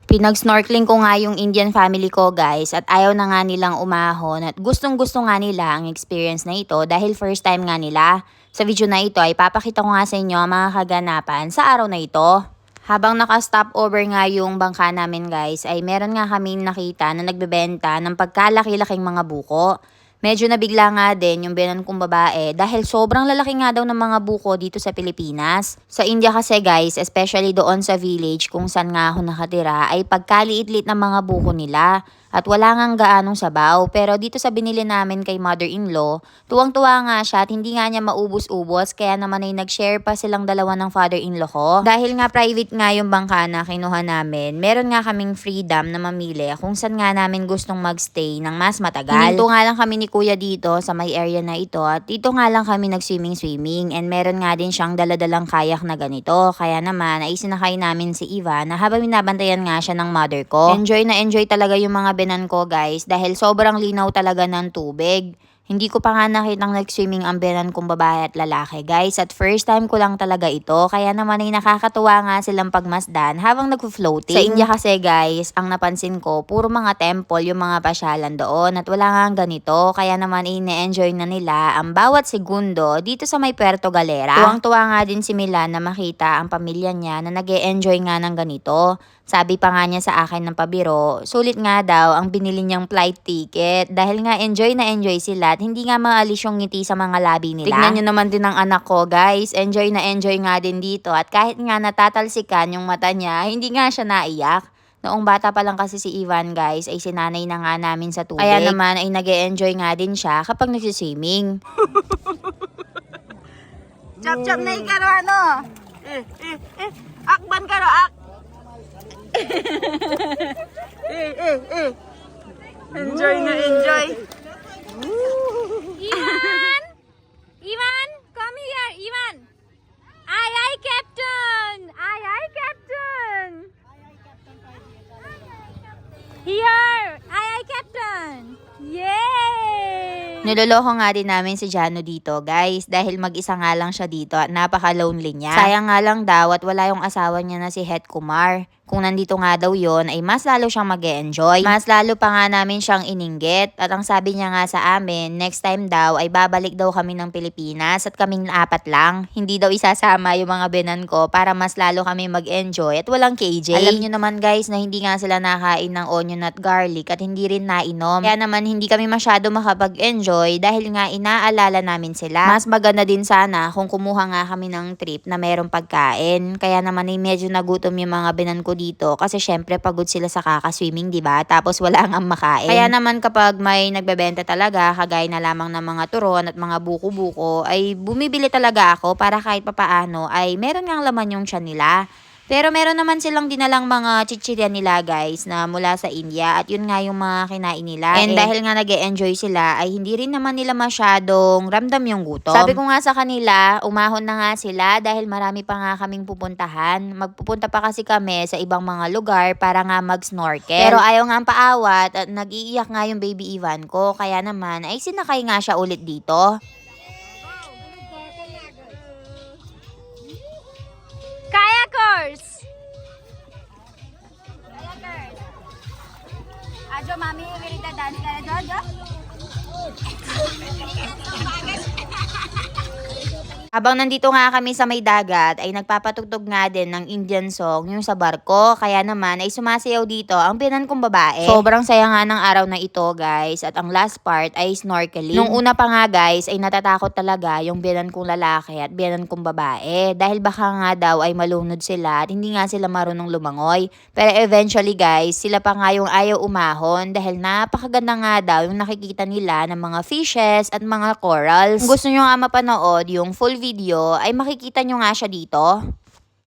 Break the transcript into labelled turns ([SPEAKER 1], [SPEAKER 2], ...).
[SPEAKER 1] Pinag-snorkeling ko nga yung Indian family ko guys at ayaw na nga nilang umahon at gustong-gusto nga nila ang experience na ito dahil first time nga nila. Sa video na ito ay papakita ko nga sa inyo ang mga kaganapan sa araw na ito. Habang naka-stop over nga yung bangka namin guys ay meron nga kaming nakita na nagbebenta ng pagkalaki-laking mga buko. Medyo nabigla nga din yung binan kong babae dahil sobrang lalaki nga daw ng mga buko dito sa Pilipinas. Sa India kasi guys, especially doon sa village kung saan nga ako nakatira, ay pagkaliit-lit ng mga buko nila. At wala ngang gaanong sabaw. Pero dito sa binili namin kay mother-in-law, tuwang-tuwa nga siya at hindi nga niya maubos-ubos. Kaya naman ay nag-share pa silang dalawa ng father-in-law ko. Dahil nga private nga yung bangka na kinuha namin, meron nga kaming freedom na mamili kung saan nga namin gustong magstay ng mas matagal. Hininto nga lang kami ni kuya dito sa may area na ito at dito nga lang kami nag-swimming-swimming. And meron nga din siyang daladalang kayak na ganito. Kaya naman ay sinakay namin si Iva na habang binabantayan nga siya ng mother ko. Enjoy na enjoy talaga yung mga binan ko guys dahil sobrang linaw talaga ng tubig. Hindi ko pa nga nakitang nag-swimming ang binan kong babae at lalaki guys at first time ko lang talaga ito kaya naman ay nakakatuwa nga silang pagmasdan habang nagfo-floating. Sa India kasi guys, ang napansin ko puro mga temple yung mga pasyalan doon at wala nga ganito kaya naman ay na-enjoy na nila ang bawat segundo dito sa may Puerto Galera. Tuwang-tuwa nga din si Milan na makita ang pamilya niya na nag-e-enjoy nga ng ganito. Sabi pa nga niya sa akin ng pabiro, sulit nga daw ang binili niyang flight ticket dahil nga enjoy na enjoy sila at hindi nga maalis yung ngiti sa mga labi nila. Tignan nyo naman din ang anak ko guys, enjoy na enjoy nga din dito at kahit nga natatalsikan yung mata niya, hindi nga siya naiyak. Noong bata pa lang kasi si Ivan guys ay sinanay na nga namin sa tubig. Kaya naman ay nag-e-enjoy nga din siya kapag nagsiswimming.
[SPEAKER 2] Chap-chap na ikaro ano? Akban karo ak. Enjoy na enjoy.
[SPEAKER 3] Ivan! Ivan! Come here, Ivan! Aye, Captain! Aye, Captain! Here! Aye, Captain! Yay!
[SPEAKER 1] Niloloko nga din namin si Jano dito guys dahil mag-isa nga lang siya dito at napaka-lonely niya. Sayang nga lang daw at wala yung asawa niya na si Het Kumar. Kung nandito nga daw yon ay mas lalo siyang mag-e-enjoy. Mas lalo pa nga namin siyang ininggit. At ang sabi niya nga sa amin, next time daw ay babalik daw kami ng Pilipinas at kaming 4 lang. Hindi daw isasama yung mga binan ko para mas lalo kami mag-enjoy at walang KJ. Alam niyo naman guys na hindi nga sila nakain ng onion at garlic at hindi rin nainom. Kaya naman hindi kami masyado makapag-enjoy dahil nga inaalala namin sila. Mas maganda din sana kung kumuha nga kami ng trip na merong pagkain. Kaya naman ay medyo nagutom yung mga binan ko dito kasi syempre pagod sila sa kaka-swimming, 'di ba? Tapos wala nga makain. Kaya naman kapag may nagbebenta talaga, kagaya na lamang ng mga turon at mga buko-buko, ay bumibili talaga ako para kahit papaano ay meron ngang laman yung tiyan nila. Pero meron naman silang dinalang mga chichirya nila guys na mula sa India at yun nga yung mga kinain nila. And dahil nga nag-e-enjoy sila ay hindi rin naman nila masyadong ramdam yung gutom. Sabi ko nga sa kanila, umahon na nga sila dahil marami pa nga kaming pupuntahan. Magpupunta pa kasi kami sa ibang mga lugar para nga mag-snorkel. Pero ayaw nga paawat at nag-iiyak nga yung baby Ivan ko. Kaya naman ay sinakay nga siya ulit dito.
[SPEAKER 3] Kayakers! Kayakers! Ajo, mami, merita dance ka na, Jojo?
[SPEAKER 1] Habang nandito nga kami sa may dagat ay nagpapatugtog nga din ng Indian song yung sa barko. Kaya naman ay sumasayaw dito ang binan kong babae. Sobrang saya nga ng araw na ito guys at ang last part ay snorkeling. Nung una pa nga guys ay natatakot talaga yung binan kong lalaki at binan kong babae. Dahil baka nga daw ay malunod sila at hindi nga sila marunong lumangoy. Pero eventually guys sila pa nga yung ayaw umahon dahil napakaganda nga daw yung nakikita nila ng mga fishes at mga corals. Kung gusto nyo nga mapanood yung full video ay makikita nyo nga siya dito.